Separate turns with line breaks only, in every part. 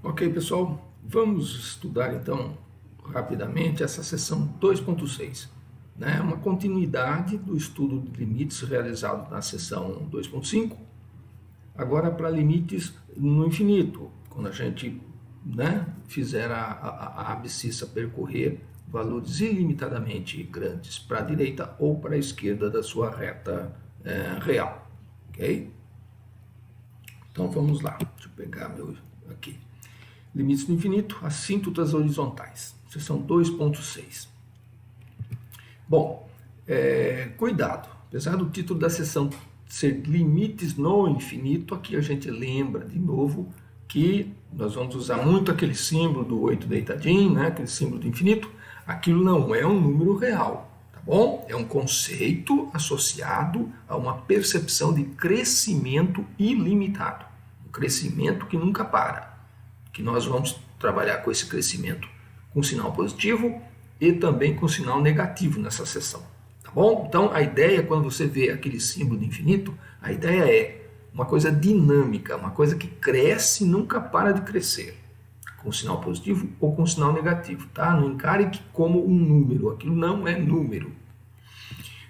Ok, pessoal, vamos estudar então rapidamente essa seção 2.6, né? Uma continuidade do estudo de limites realizado na seção 2.5, agora para limites no infinito, quando a gente, né, fizer a abscissa percorrer valores ilimitadamente grandes para a direita ou para a esquerda da sua reta real, ok? Então vamos lá, deixa eu pegar meu aqui. Limites no infinito, assíntotas horizontais, seção 2.6. Bom, cuidado, apesar do título da seção ser limites no infinito, aqui a gente lembra de novo que nós vamos usar muito aquele símbolo do 8 deitadinho, né? Aquele símbolo do infinito. Aquilo não é um número real, tá bom? É um conceito associado a uma percepção de crescimento ilimitado, um crescimento que nunca para. Que nós vamos trabalhar com esse crescimento com sinal positivo e também com sinal negativo nessa seção, tá bom? Então a ideia, quando você vê aquele símbolo de infinito, a ideia é uma coisa dinâmica, uma coisa que cresce e nunca para de crescer, com sinal positivo ou com sinal negativo, tá? Não encare que como um número, aquilo não é número.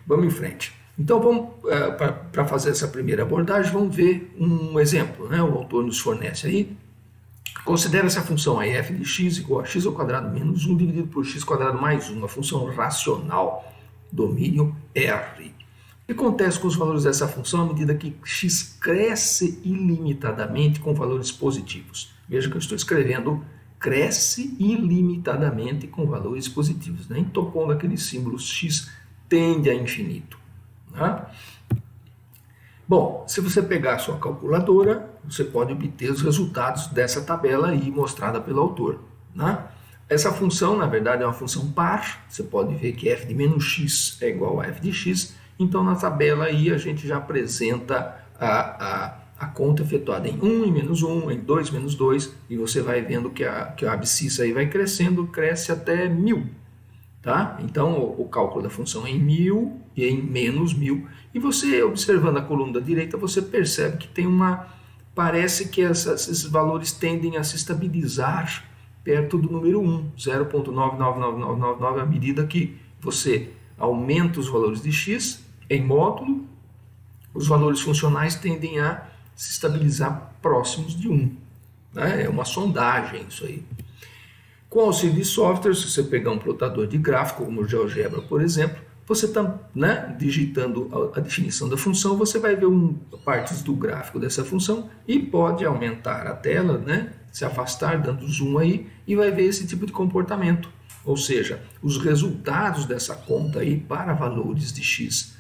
Vamos em frente. Então vamos, para fazer essa primeira abordagem, vamos ver um exemplo, né? O autor nos fornece aí. Considera essa função aí, f de x igual a x ao quadrado menos 1 dividido por x quadrado mais 1, uma função racional, domínio R. O que acontece com os valores dessa função à medida que x cresce ilimitadamente com valores positivos? Veja que eu estou escrevendo cresce ilimitadamente com valores positivos. Nem estou pondo aquele símbolo x tende a infinito, né? Bom, se você pegar a sua calculadora, você pode obter os resultados dessa tabela aí mostrada pelo autor, né? Essa função, na verdade, é uma função par. Você pode ver que f de menos x é igual a f de x. Então, na tabela aí, a gente já apresenta a conta efetuada em 1 e menos 1, em 2 menos 2, e você vai vendo que a abscissa aí vai crescendo, cresce até 1000. Tá? Então, o cálculo da função é em 1000 e em menos 1000. E você, observando a coluna da direita, você percebe que tem parece que esses valores tendem a se estabilizar perto do número 1, 0,999999, à medida que você aumenta os valores de x em módulo, os valores funcionais tendem a se estabilizar próximos de 1. Né? É uma sondagem isso aí. Com auxílio de software, se você pegar um plotador de gráfico, como o GeoGebra, por exemplo, você está, né, digitando a definição da função, você vai ver partes do gráfico dessa função e pode aumentar a tela, né, se afastar, dando zoom aí, e vai ver esse tipo de comportamento. Ou seja, os resultados dessa conta aí para valores de x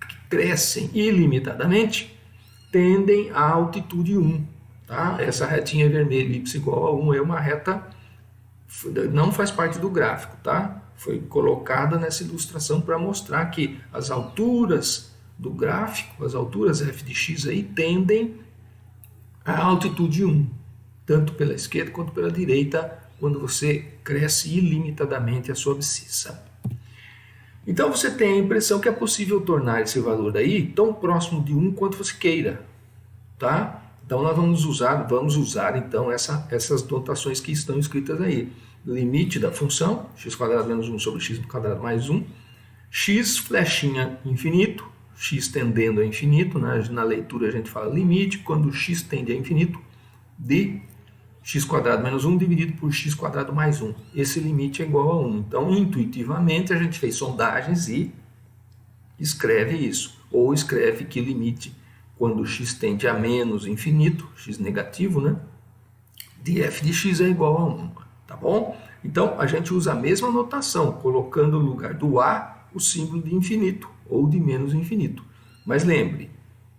que crescem ilimitadamente tendem à altitude 1. Tá? Essa retinha vermelha, y igual a 1, é uma reta, não faz parte do gráfico, tá? Foi colocada nessa ilustração para mostrar que as alturas do gráfico, as alturas f de x aí, tendem à altitude 1, tanto pela esquerda quanto pela direita, quando você cresce ilimitadamente a sua abscissa. Então você tem a impressão que é possível tornar esse valor aí tão próximo de 1 quanto você queira, tá? Então nós vamos usar então essas notações que estão escritas aí. Limite da função, x² menos 1 sobre x² mais 1, x flechinha infinito, x tendendo a infinito, né? Na leitura a gente fala limite, quando x tende a infinito, de x² menos 1 dividido por x² mais 1. Esse limite é igual a 1. Então, intuitivamente, a gente fez sondagens e escreve isso. Ou escreve que limite quando x tende a menos infinito, x negativo, né, de f de x é igual a 1, tá bom? Então, a gente usa a mesma notação, colocando no lugar do a o símbolo de infinito ou de menos infinito. Mas lembre,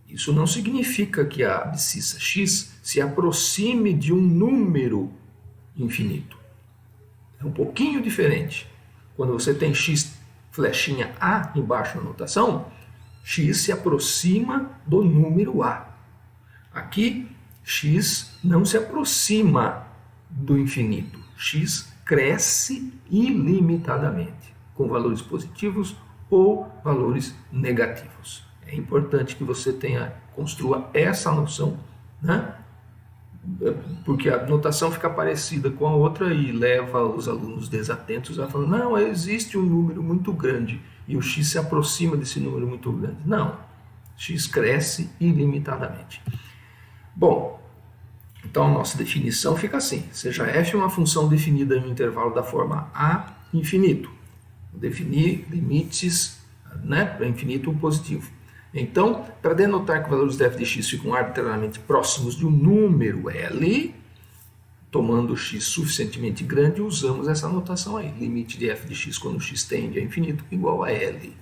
isso não significa que a abscissa x se aproxime de um número infinito. É um pouquinho diferente. Quando você tem x flechinha a embaixo na notação, x se aproxima do número a. Aqui, x não se aproxima do infinito. X cresce ilimitadamente, com valores positivos ou valores negativos. É importante que você construa essa noção, né, porque a notação fica parecida com a outra e leva os alunos desatentos a falar, não, existe um número muito grande e o x se aproxima desse número muito grande. Não, x cresce ilimitadamente. Bom, então a nossa definição fica assim, seja f uma função definida em um intervalo da forma a infinito. Definir limites, né, para infinito positivo. Então, para denotar que valores de f de x ficam arbitrariamente próximos de um número L, tomando x suficientemente grande, usamos essa notação aí. Limite de f de x quando x tende a infinito igual a L.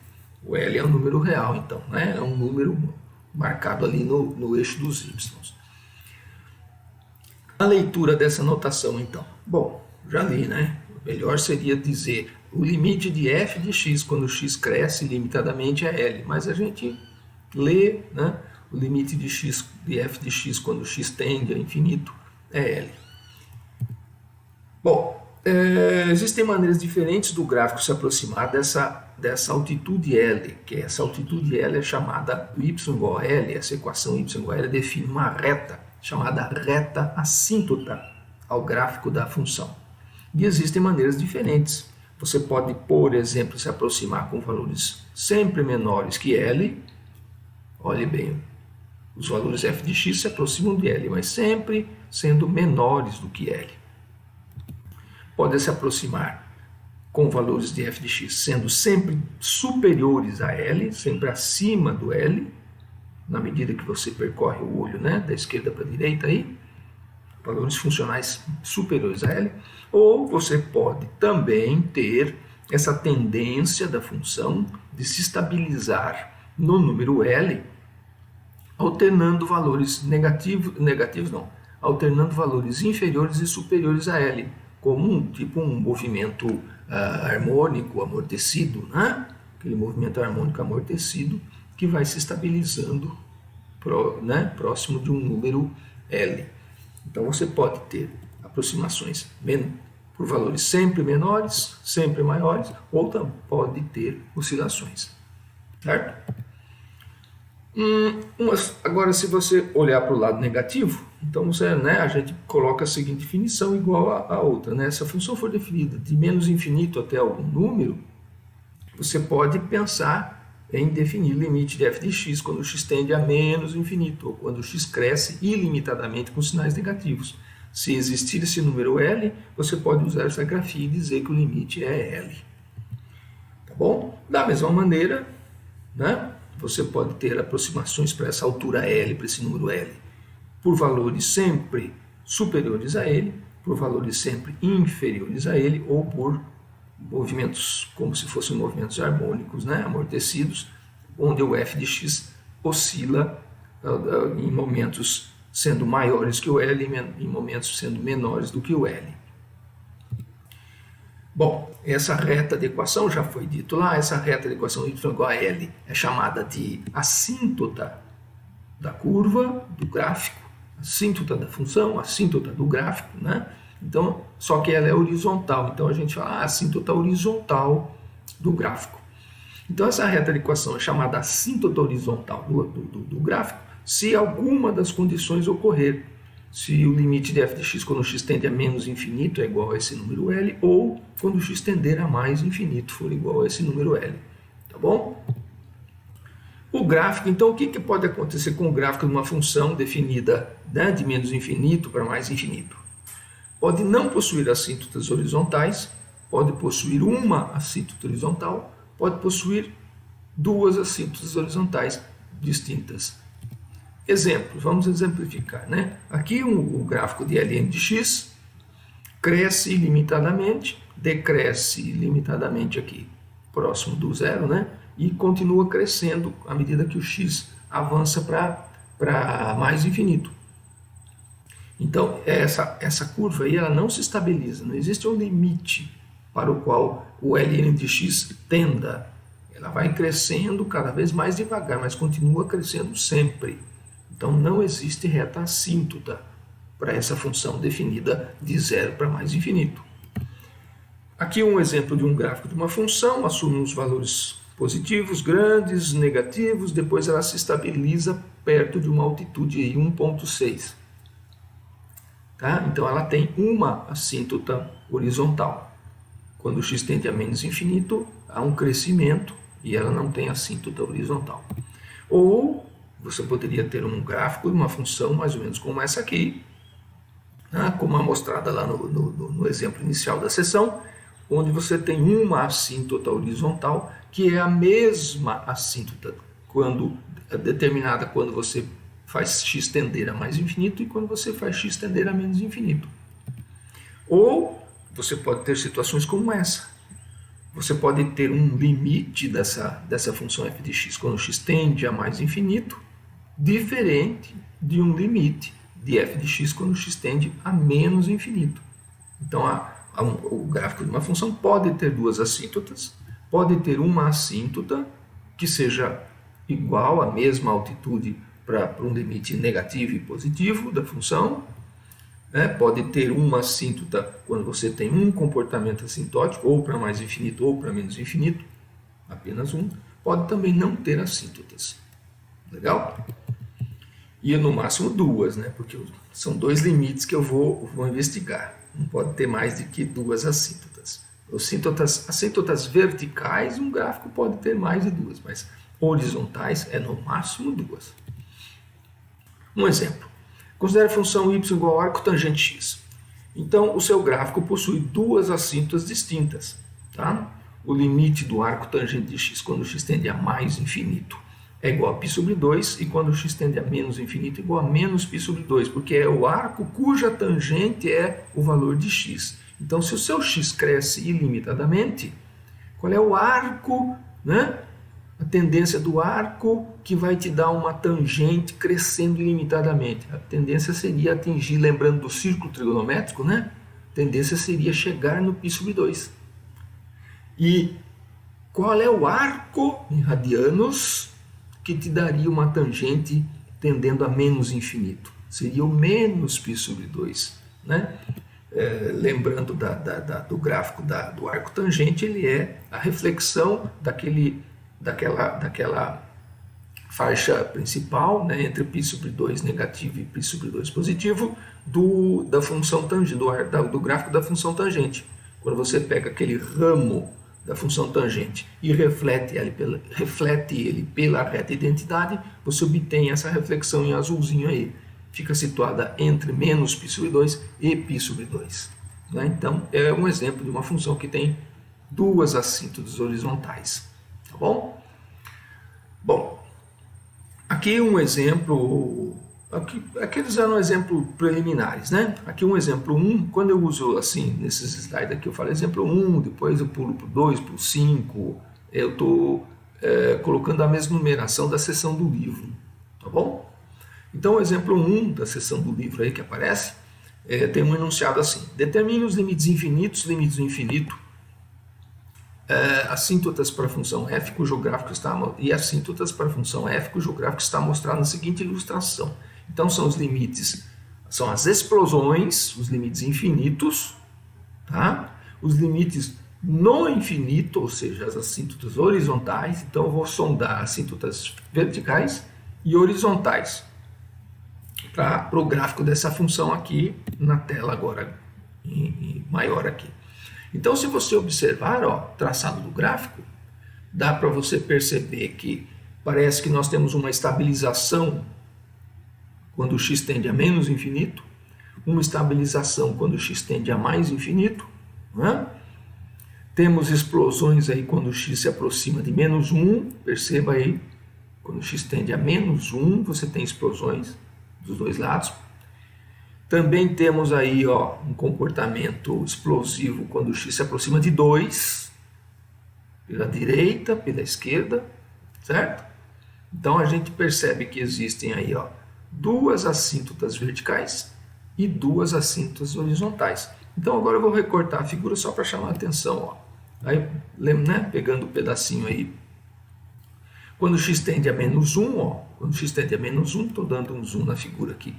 O L é um número real, então, né? É um número marcado ali no eixo dos y. A leitura dessa notação, então. Bom, já li, né? O melhor seria dizer o limite de f de x quando x cresce limitadamente é L, mas a gente lê, né, o limite de f de x quando x tende a infinito é L. Bom, existem maneiras diferentes do gráfico se aproximar dessa altitude L, que essa altitude L é chamada y igual a L, essa equação y igual a L define uma reta chamada reta assíntota ao gráfico da função. E existem maneiras diferentes. Você pode, por exemplo, se aproximar com valores sempre menores que L. Olhe bem, os valores f de x se aproximam de L, mas sempre sendo menores do que L. Pode se aproximar com valores de f de x sendo sempre superiores a L, sempre acima do L, na medida que você percorre o olho, né, da esquerda para a direita aí, valores funcionais superiores a L, ou você pode também ter essa tendência da função de se estabilizar no número L, alternando valores alternando valores inferiores e superiores a L, como um movimento harmônico amortecido, né? Aquele movimento harmônico amortecido que vai se estabilizando próximo de um número L. Então você pode ter aproximações por valores sempre menores, sempre maiores, ou pode ter oscilações, certo? Agora, se você olhar para o lado negativo, então a gente coloca a seguinte definição igual a outra. Né? Se a função for definida de menos infinito até algum número, você pode pensar em definir limite de f de x quando x tende a menos infinito, ou quando x cresce ilimitadamente com sinais negativos. Se existir esse número L, você pode usar essa grafia e dizer que o limite é L. Tá bom? Da mesma maneira, né? Você pode ter aproximações para essa altura L, para esse número L, por valores sempre superiores a ele, por valores sempre inferiores a ele, ou por movimentos como se fossem movimentos harmônicos, né, amortecidos, onde o f de x oscila em momentos sendo maiores que o L, em momentos sendo menores do que o L. Bom, essa reta de equação já foi dito lá, essa reta de equação y igual a L é chamada de assíntota da curva, do gráfico, assíntota da função, assíntota do gráfico, né? Então, só que ela é horizontal, então a gente fala assíntota horizontal do gráfico. Então essa reta de equação é chamada assíntota horizontal do gráfico se alguma das condições ocorrer. Se o limite de f de x quando x tende a menos infinito é igual a esse número L, ou quando x tender a mais infinito for igual a esse número L. Tá bom? O gráfico, então, o que pode acontecer com o gráfico de uma função definida, né, de menos infinito para mais infinito? Pode não possuir assíntotas horizontais, pode possuir uma assíntota horizontal, pode possuir duas assíntotas horizontais distintas. Exemplo, vamos exemplificar, né? Aqui o gráfico de Ln de x cresce ilimitadamente, decresce ilimitadamente aqui, próximo do zero, né? E continua crescendo à medida que o x avança para mais infinito. Então, essa curva aí ela não se estabiliza, não existe um limite para o qual o Ln de x tenda. Ela vai crescendo cada vez mais devagar, mas continua crescendo sempre. Então, não existe reta assíntota para essa função definida de zero para mais infinito. Aqui um exemplo de um gráfico de uma função, assume uns valores positivos, grandes, negativos, depois ela se estabiliza perto de uma altitude aí, 1,6. tá? Então ela tem uma assíntota horizontal. Quando o x tende a menos infinito, há um crescimento e ela não tem assíntota horizontal. Ou você poderia ter um gráfico de uma função mais ou menos como essa aqui, né? Como mostrada lá no exemplo inicial da sessão, onde você tem uma assíntota horizontal que é a mesma assíntota determinada quando você faz x tender a mais infinito e quando você faz x tender a menos infinito. Ou você pode ter situações como essa. Você pode ter um limite dessa função f de x quando x tende a mais infinito, diferente de um limite de f de x quando x tende a menos infinito. Então, o gráfico de uma função pode ter duas assíntotas, pode ter uma assíntota que seja igual à mesma altitude para um limite negativo e positivo da função, né? Pode ter uma assíntota quando você tem um comportamento assintótico, ou para mais infinito ou para menos infinito, apenas um. Pode também não ter assíntotas. Legal? E no máximo duas, né? Porque são dois limites que eu vou investigar. Não pode ter mais de que duas assíntotas. Assíntotas verticais, um gráfico pode ter mais de duas, mas horizontais é no máximo duas. Um exemplo. Considere a função y igual ao arco tangente x. Então, o seu gráfico possui duas assíntotas distintas. Tá? O limite do arco tangente de x quando x tende a mais infinito é igual a π sobre 2, e quando x tende a menos infinito é igual a menos π sobre 2, porque é o arco cuja tangente é o valor de x. Então, se o seu x cresce ilimitadamente, qual é o arco, né? A tendência do arco que vai te dar uma tangente crescendo ilimitadamente. A tendência seria atingir, lembrando do círculo trigonométrico, né? A tendência seria chegar no π sobre 2. E qual é o arco em radianos que te daria uma tangente tendendo a menos infinito? Seria o menos π sobre 2, né? Lembrando do gráfico do arco tangente, ele é a reflexão daquela faixa principal, né, entre π sobre 2 negativo e π sobre 2 positivo, da função tangente, do gráfico da função tangente. Quando você pega aquele ramo da função tangente e reflete ele pela reta identidade, você obtém essa reflexão em azulzinho aí. Fica situada entre menos π sobre 2 e π sobre 2. Né? Então, é um exemplo de uma função que tem duas assíntotas horizontais. Tá bom? Bom, aqui um exemplo. Aqueles eram exemplos preliminares, né? Aqui um exemplo 1, quando eu uso assim, nesses slides aqui eu falo exemplo 1, depois eu pulo para o 2, para o 5, eu estou colocando a mesma numeração da seção do livro, tá bom? Então o exemplo 1 da seção do livro aí que aparece, tem um enunciado assim: determine os limites infinitos, limites do infinito, assíntotas para a função f, cujo gráfico está, e assíntotas para a função f, cujo gráfico está mostrado na seguinte ilustração. Então são os limites, são as explosões, os limites infinitos, tá? Os limites no infinito, ou seja, as assíntotas horizontais. Então eu vou sondar assíntotas verticais e horizontais para o gráfico dessa função aqui na tela agora, maior aqui. Então, se você observar, ó, o traçado do gráfico, dá para você perceber que parece que nós temos uma estabilização quando o x tende a menos infinito, uma estabilização quando o x tende a mais infinito, né? Temos explosões aí quando o x se aproxima de menos 1, perceba aí, quando o x tende a menos 1, você tem explosões dos dois lados. Também temos aí, ó, um comportamento explosivo quando o x se aproxima de 2, pela direita, pela esquerda, certo? Então a gente percebe que existem aí, ó, duas assíntotas verticais e duas assíntotas horizontais. Então agora eu vou recortar a figura só para chamar a atenção, ó. Aí, né, pegando o pedacinho aí, quando x tende a menos 1, ó, quando x tende a menos 1, estou dando um zoom na figura aqui.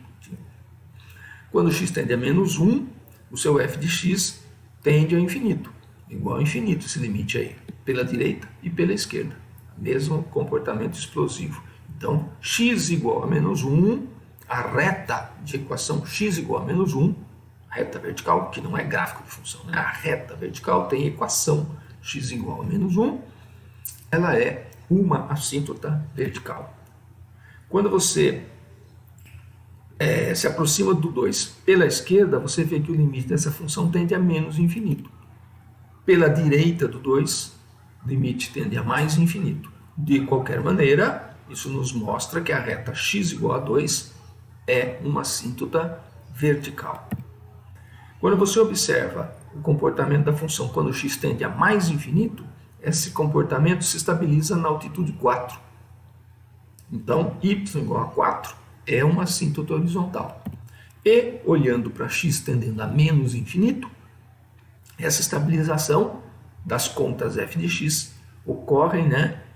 Quando x tende a menos 1, o seu f de x tende ao infinito, igual ao infinito esse limite aí, pela direita e pela esquerda. Mesmo comportamento explosivo. Então, x igual a menos 1, a reta de equação x igual a menos 1, reta vertical, que não é gráfico de função, né? A reta vertical tem equação x igual a menos 1, ela é uma assíntota vertical. Quando você se aproxima do 2 pela esquerda, você vê que o limite dessa função tende a menos infinito. Pela direita do 2, o limite tende a mais infinito. De qualquer maneira, isso nos mostra que a reta x igual a 2 é uma assíntota vertical. Quando você observa o comportamento da função quando x tende a mais infinito, esse comportamento se estabiliza na altitude 4. Então, y igual a 4 é uma assíntota horizontal. E, olhando para x tendendo a menos infinito, essa estabilização das contas f de x ocorre,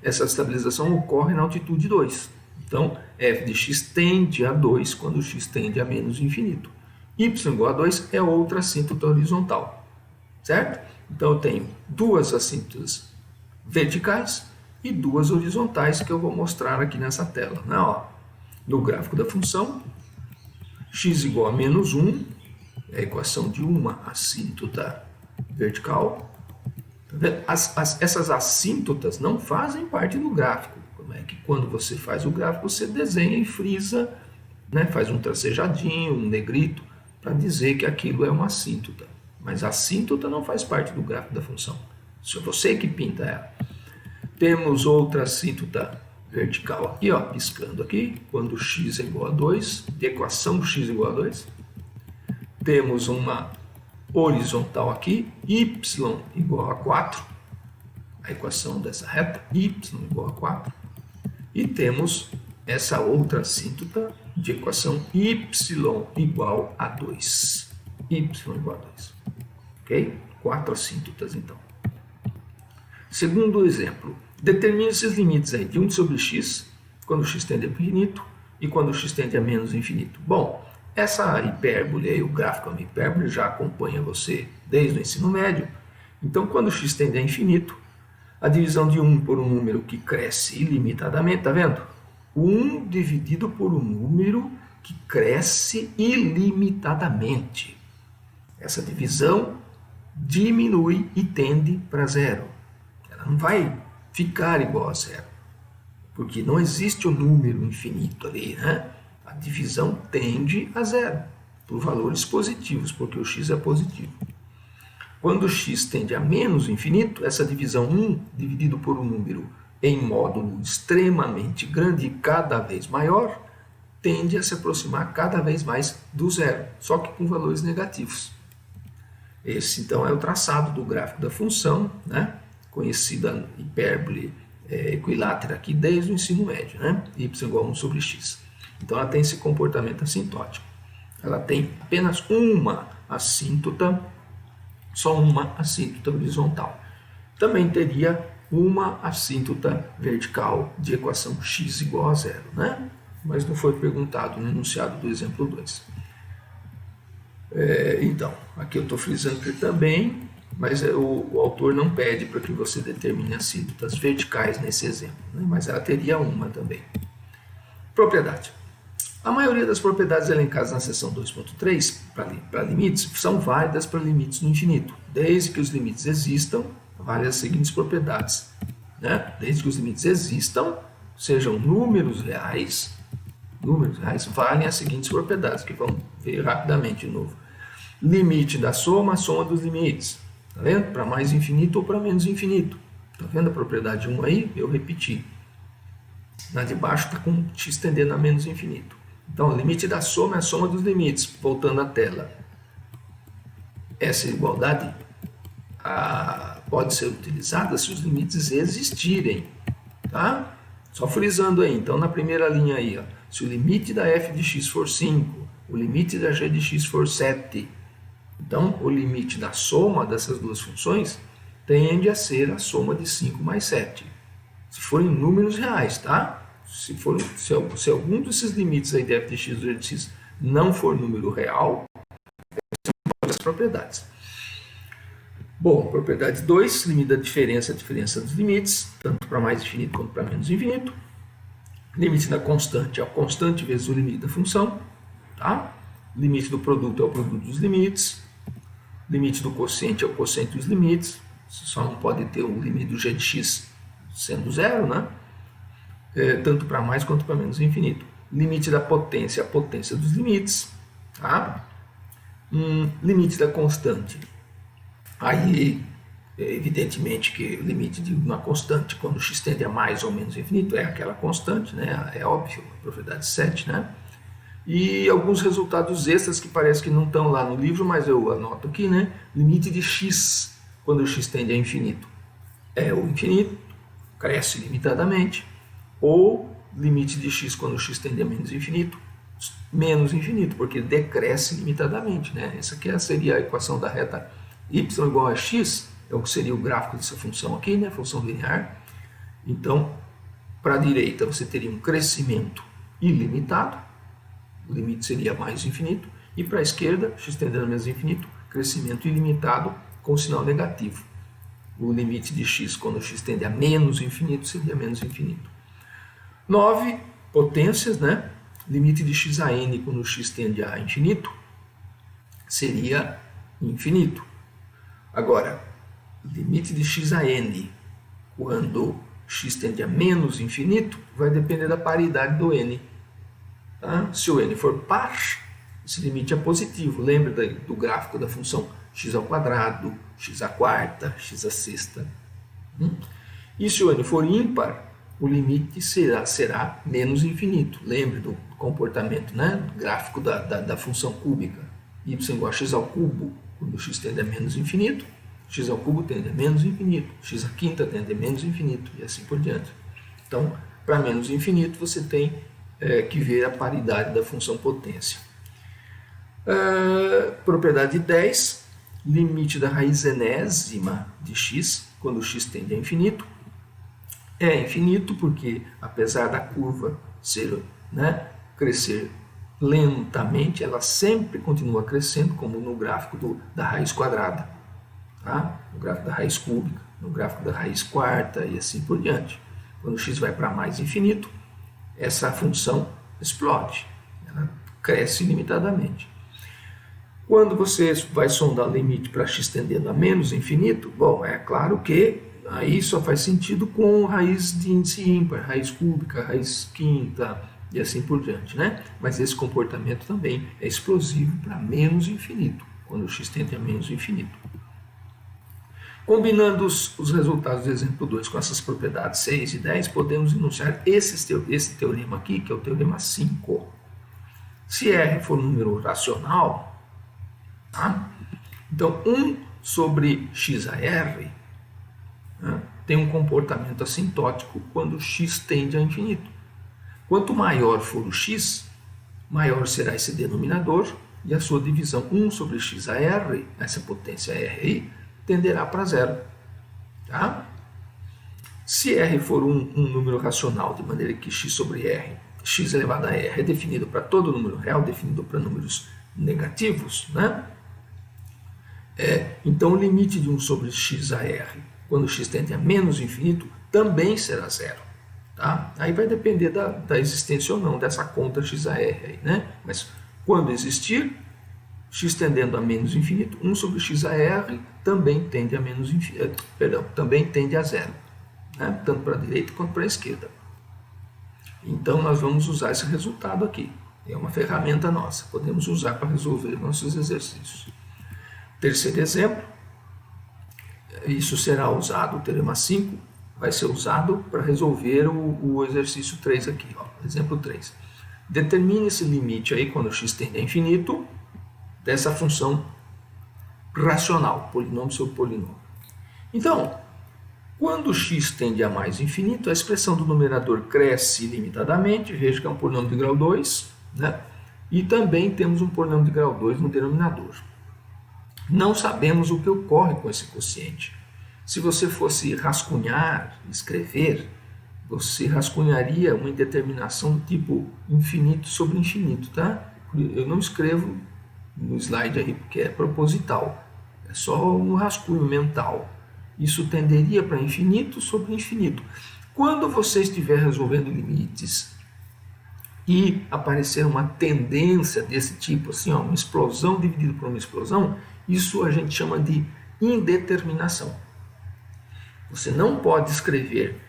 essa estabilização ocorre na altitude 2. Então, f de x tende a 2 quando x tende a menos infinito. Y igual a 2 é outra assíntota horizontal, certo? Então, eu tenho duas assíntotas verticais e duas horizontais que eu vou mostrar aqui nessa tela. No gráfico da função, x igual a menos 1 é a equação de uma assíntota vertical. Essas assíntotas não fazem parte do gráfico. Como é que quando você faz o gráfico, você desenha e frisa, faz um tracejadinho, um negrito, para dizer que aquilo é uma assíntota. Mas a assíntota não faz parte do gráfico da função. Isso é você que pinta ela. Temos outra assíntota vertical aqui, piscando aqui, quando x é igual a 2, de equação x igual a 2. Temos uma horizontal aqui, y igual a 4, a equação dessa reta, y igual a 4. E temos essa outra assíntota de equação y igual a 2. Y igual a 2. Ok? 4 assíntotas, então. Segundo exemplo, determine esses limites aí de 1 sobre x, quando x tende a infinito, e quando x tende a menos infinito. Bom, essa hipérbole aí, o gráfico é uma hipérbole, já acompanha você desde o ensino médio. Então, quando x tende a infinito, a divisão de 1 por um número que cresce ilimitadamente, tá vendo? 1 dividido por um número que cresce ilimitadamente. Essa divisão diminui e tende para zero. Ela não vai ficar igual a zero, porque não existe o número infinito ali, A divisão tende a zero, por valores positivos, porque o x é positivo. Quando o x tende a menos infinito, essa divisão 1 dividido por um número em módulo extremamente grande e cada vez maior, tende a se aproximar cada vez mais do zero, só que com valores negativos. Esse, então, é o traçado do gráfico da função, conhecida hipérbole equilátera aqui desde o ensino médio, y igual a 1 sobre x. Então, ela tem esse comportamento assintótico. Ela tem apenas uma assíntota, só uma assíntota horizontal. Também teria uma assíntota vertical de equação x igual a 0, Mas não foi perguntado no enunciado do exemplo 2. Então, aqui eu estou frisando que também, mas o autor não pede para que você determine assíntotas verticais nesse exemplo, mas ela teria uma também. Propriedade. A maioria das propriedades elencadas na seção 2.3 para limites são válidas para limites no infinito, desde que os limites existam, valem as seguintes propriedades. Desde que os limites existam, sejam números reais, valem as seguintes propriedades, que vamos ver rapidamente de novo. Limite da soma, a soma dos limites. Tá vendo? Para mais infinito ou para menos infinito. Tá vendo a propriedade 1 aí? Eu repeti. Na de baixo está com x tendendo a menos infinito. Então, o limite da soma é a soma dos limites. Voltando à tela. Essa igualdade pode ser utilizada se os limites existirem. Tá? Só frisando aí. Então, na primeira linha aí, se o limite da f de x for 5, o limite da g de x for 7, então o limite da soma dessas duas funções tende a ser a soma de 5 mais 7. Se forem números reais, tá? Se algum desses limites aí de f de x ou g de x não for número real, são as propriedades. Bom, propriedade 2, limite da diferença, a diferença dos limites, tanto para mais infinito quanto para menos infinito. Limite da constante é a constante vezes o limite da função. Tá? limite do produto é o produto dos limites, limite do quociente é o quociente dos limites, você só não pode ter o limite do g de x sendo zero, né? Tanto para mais quanto para menos infinito. Limite da potência, a potência dos limites, tá? Limite da constante. Aí, evidentemente que o limite de uma constante, quando x tende a mais ou menos infinito, é aquela constante, né? É óbvio, a propriedade 7, né? E alguns resultados extras que parece que não estão lá no livro, mas eu anoto aqui, né? Limite de x, quando o x tende a infinito, é o infinito, cresce limitadamente, ou limite de x quando o x tende a menos infinito, porque decresce limitadamente, né? Essa aqui seria a equação da reta y igual a x, é o que seria o gráfico dessa função aqui, né? Função linear. Então, para a direita você teria um crescimento ilimitado, o limite seria mais infinito, e para a esquerda, x tendendo a menos infinito, crescimento ilimitado com sinal negativo. O limite de x quando x tende a menos infinito seria menos infinito. 9 potências, né? Limite de x a n quando x tende a infinito seria infinito. Agora, limite de x a n quando x tende a menos infinito vai depender da paridade do n. Tá? Se o n for par, esse limite é positivo. Lembra do gráfico da função x ao quadrado, x à quarta, x à sexta. E se o n for ímpar, o limite será menos infinito. Lembre do comportamento, né? Gráfico da função cúbica. Y igual a x ao cubo, quando x tende a menos infinito, x ao cubo tende a menos infinito, x à quinta tende a menos infinito, e assim por diante. Então, para menos infinito, você tem que ver a paridade da função potência. Propriedade 10, limite da raiz enésima de x, quando x tende a infinito. É infinito porque, apesar da curva crescer lentamente, ela sempre continua crescendo, como no gráfico da raiz quadrada, tá? No gráfico da raiz cúbica, no gráfico da raiz quarta e assim por diante. Quando x vai para mais infinito, essa função explode, ela cresce ilimitadamente. Quando você vai sondar o limite para x tendendo a menos infinito, bom, é claro que aí só faz sentido com raiz de índice ímpar, raiz cúbica, raiz quinta e assim por diante, né? Mas esse comportamento também é explosivo para menos infinito, quando o x tende a menos infinito. Combinando os resultados do exemplo 2 com essas propriedades 6 e 10, podemos enunciar esse teorema aqui, que é o teorema 5. Se R for um número racional, tá? Então 1 sobre x a R, né, tem um comportamento assintótico quando x tende a infinito. Quanto maior for o x, maior será esse denominador, e a sua divisão 1 sobre x a R, essa potência R aí, tenderá para zero. Tá? Se R for um número racional, de maneira que x sobre R, x elevado a R, é definido para todo número real, definido para números negativos, né? Então o limite de 1 sobre x a R, quando x tende a menos infinito, também será zero. Tá? Aí vai depender da existência ou não dessa conta x a R. Aí, né? Mas quando existir, x tendendo a menos infinito, 1 sobre x a R também tende a menos infinito, também tende a zero, né? Tanto para a direita quanto para a esquerda. Então nós vamos usar esse resultado aqui. É uma ferramenta nossa, podemos usar para resolver nossos exercícios. Terceiro exemplo, isso será usado, o teorema 5 vai ser usado para resolver o exercício 3 aqui, ó, exemplo 3. Determine esse limite aí quando x tende a infinito dessa função racional, polinômio sobre polinômio. Então, quando x tende a mais infinito, a expressão do numerador cresce ilimitadamente, veja que é um polinômio de grau 2, né? E também temos um polinômio de grau 2 no denominador. Não sabemos o que ocorre com esse quociente. Se você fosse rascunhar, escrever, você rascunharia uma indeterminação do tipo infinito sobre infinito, tá? Eu não escrevo no slide aí porque é proposital, é só um rascunho mental. Isso tenderia para infinito sobre infinito. Quando você estiver resolvendo limites e aparecer uma tendência desse tipo, assim, ó, uma explosão dividida por uma explosão, isso a gente chama de indeterminação. Você não pode escrever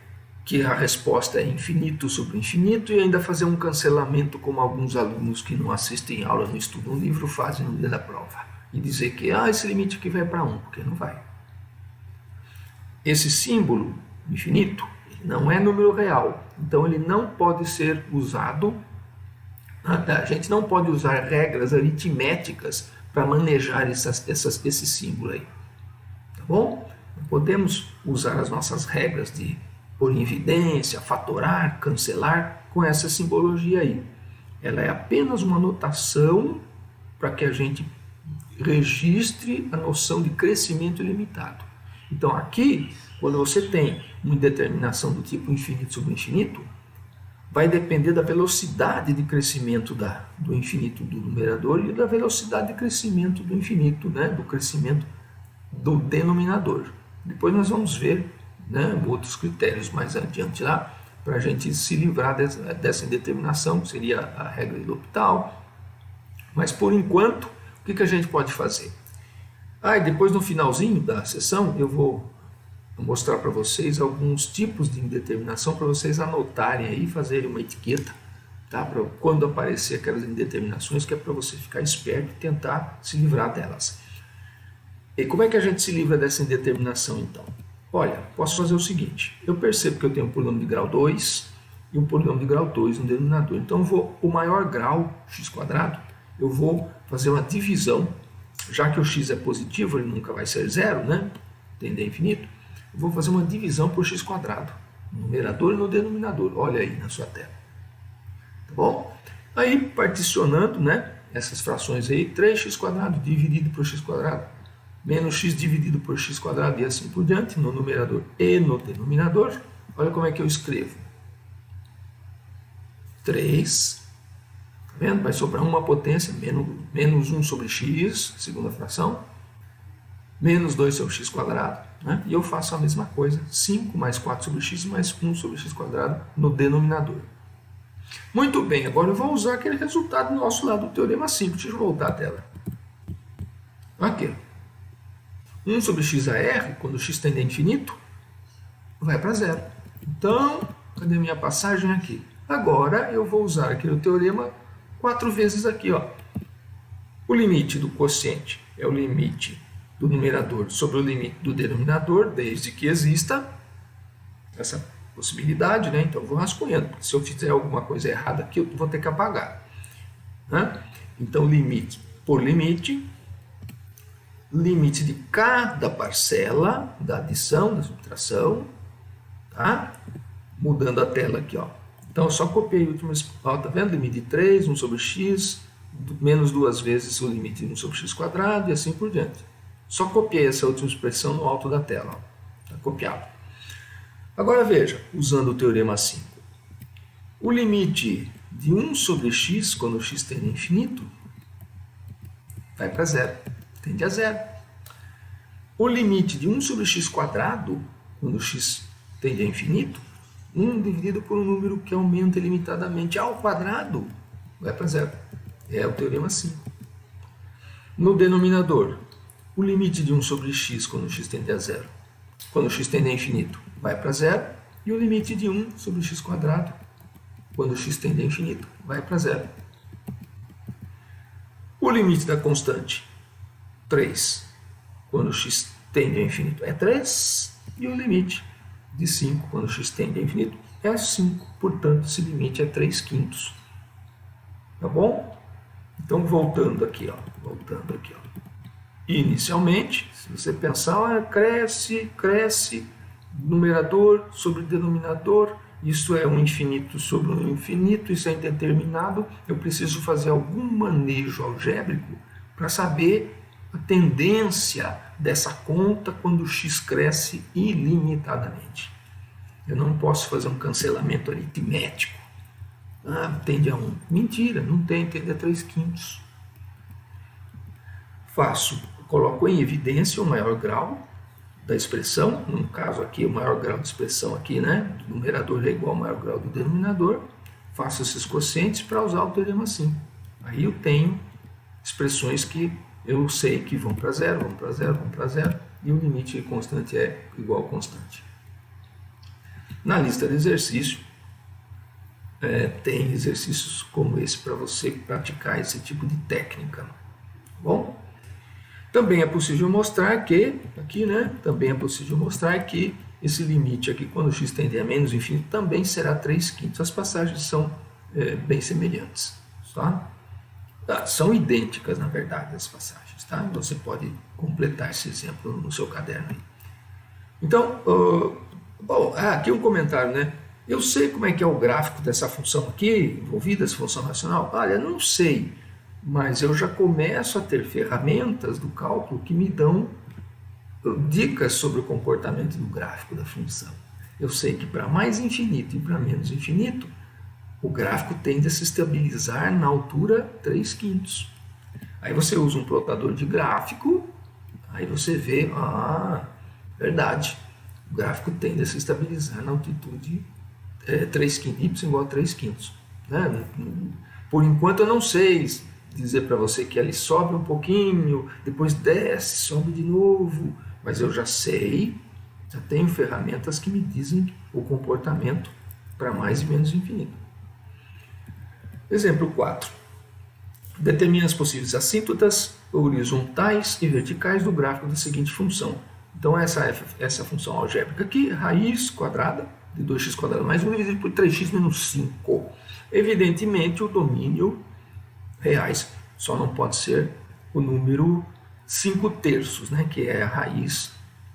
que a resposta é infinito sobre infinito e ainda fazer um cancelamento como alguns alunos que não assistem aula, não estudam um livro, fazem no dia da prova. E dizer que esse limite aqui vai para 1, porque não vai. Esse símbolo infinito não é número real, então ele não pode ser usado. A gente não pode usar regras aritméticas para manejar esse símbolo aí. Tá bom? Podemos usar as nossas regras de pôr em evidência, fatorar, cancelar com essa simbologia aí. Ela é apenas uma notação para que a gente registre a noção de crescimento ilimitado. Então aqui, quando você tem uma indeterminação do tipo infinito sobre infinito, vai depender da velocidade de crescimento do infinito do numerador e da velocidade de crescimento do infinito, né, do crescimento do denominador. Depois nós vamos ver, né, outros critérios mais adiante lá, para a gente se livrar dessa indeterminação, que seria a regra de L'Hopital. Mas por enquanto, o que a gente pode fazer? E depois no finalzinho da sessão eu vou mostrar para vocês alguns tipos de indeterminação para vocês anotarem aí, fazerem uma etiqueta, tá? Para quando aparecer aquelas indeterminações, que é para você ficar esperto e tentar se livrar delas. E como é que a gente se livra dessa indeterminação então? Olha, posso fazer o seguinte, eu percebo que eu tenho um polinômio de grau 2 e um polinômio de grau 2 no denominador, então o maior grau, x², eu vou fazer uma divisão, já que o x é positivo, ele nunca vai ser zero, né? Tende a infinito. Eu vou fazer uma divisão por x², no numerador e no denominador, olha aí na sua tela. Tá bom? Aí, particionando, né, essas frações aí, 3x² dividido por x², menos x dividido por x² e assim por diante, no numerador e no denominador. Olha como é que eu escrevo. 3, tá vendo? Vai sobrar uma potência, menos 1 sobre x, segunda fração, menos 2 sobre x², né? E eu faço a mesma coisa, 5 mais 4 sobre x mais 1 sobre x² no denominador. Muito bem, agora eu vou usar aquele resultado nosso lá do teorema simples. Deixa eu voltar a tela. Aqui. 1 sobre x a r, quando x tende a infinito, vai para zero. Então, cadê a minha passagem aqui? Agora eu vou usar aqui o teorema 4 vezes aqui, ó. O limite do quociente é o limite do numerador sobre o limite do denominador, desde que exista essa possibilidade, né? Então eu vou rascunhando, porque se eu fizer alguma coisa errada aqui, eu vou ter que apagar, né? Então limite por limite de cada parcela da adição, da subtração, tá? Mudando a tela aqui, ó. Então eu só copiei o último, ó, tá vendo? Limite de 3, 1 sobre x, menos 2 vezes o limite de 1 sobre x² e assim por diante. Só copiei essa última expressão no alto da tela. Está copiado. Agora veja, usando o teorema 5. O limite de 1 sobre x, quando x tende a infinito, vai para zero. Tende a zero. O limite de 1 sobre x², quando x tende a infinito, 1 dividido por um número que aumenta ilimitadamente ao quadrado, vai para zero. É o teorema 5. No denominador, o limite de 1 sobre x quando x tende a zero, quando x tende a infinito, vai para zero. E o limite de 1 sobre x², quando x tende a infinito, vai para zero. O limite da constante, 3, quando x tende a infinito, é 3. E o limite de 5, quando x tende a infinito, é 5. Portanto, esse limite é 3/5. Tá bom? Então, voltando aqui, ó. Inicialmente, se você pensar, cresce, numerador sobre denominador, isso é um infinito sobre um infinito, isso é indeterminado, eu preciso fazer algum manejo algébrico para saber a tendência dessa conta quando x cresce ilimitadamente. Eu não posso fazer um cancelamento aritmético. Tende a 1. Mentira, não tem, tende a 3/5. Coloco em evidência o maior grau da expressão, no caso aqui, o maior grau de expressão aqui, né? Do numerador é igual ao maior grau do denominador. faço esses quocientes para usar o teorema 5. Aí eu tenho expressões que eu sei que vão para zero, vão para zero, vão para zero, e o limite constante é igual a constante. Na lista de exercício, tem exercícios como esse para você praticar esse tipo de técnica. Bom, também é possível mostrar que, aqui, né, também é possível mostrar que esse limite aqui, quando x tende a menos infinito, também será 3/5. As passagens são bem semelhantes, tá? São idênticas, na verdade, as passagens, tá? Você pode completar esse exemplo no seu caderno aí. Então, bom, aqui um comentário, né? Eu sei como é que é o gráfico dessa função aqui, envolvida, essa função racional? Olha, não sei, mas eu já começo a ter ferramentas do cálculo que me dão dicas sobre o comportamento do gráfico da função. Eu sei que para mais infinito e para menos infinito, o gráfico tende a se estabilizar na altura 3/5. Aí você usa um plotador de gráfico, aí você vê, verdade, o gráfico tende a se estabilizar na altitude 3/5, y igual a 3/5. Né? Por enquanto eu não sei dizer para você que ele sobe um pouquinho, depois desce, sobe de novo, mas eu já sei, já tenho ferramentas que me dizem o comportamento para mais e menos infinito. Exemplo 4. Determina as possíveis assíntotas horizontais e verticais do gráfico da seguinte função. Então essa função algébrica aqui, raiz quadrada de 2x² mais 1 dividido por 3x menos 5. Evidentemente o domínio reais só não pode ser o número 5/3, né, que é a raiz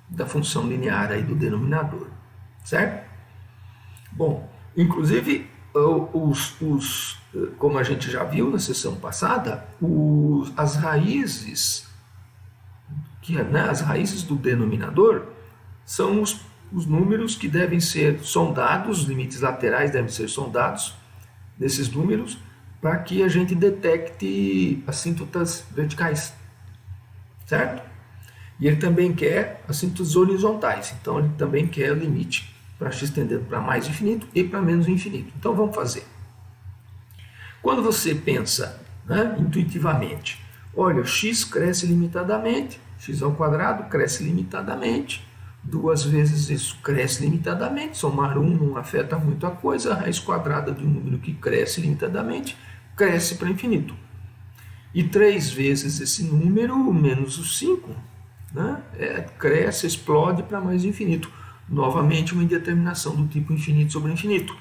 da função linear aí do denominador, certo? Bom, inclusive, como a gente já viu na sessão passada, as raízes as raízes do denominador são os números que devem ser sondados, os limites laterais devem ser sondados desses números para que a gente detecte assíntotas verticais, certo? E ele também quer assíntotas horizontais, então ele também quer o limite para x tendendo para mais infinito e para menos infinito. Então vamos fazer. Quando você pensa, né, intuitivamente, olha, o x cresce limitadamente, x ao quadrado cresce limitadamente, 2 vezes isso cresce limitadamente, somar 1 não afeta muito a coisa, a raiz quadrada de um número que cresce limitadamente cresce para infinito. E 3 vezes esse número menos o 5, né, cresce, explode para mais infinito. Novamente uma indeterminação do tipo infinito sobre infinito.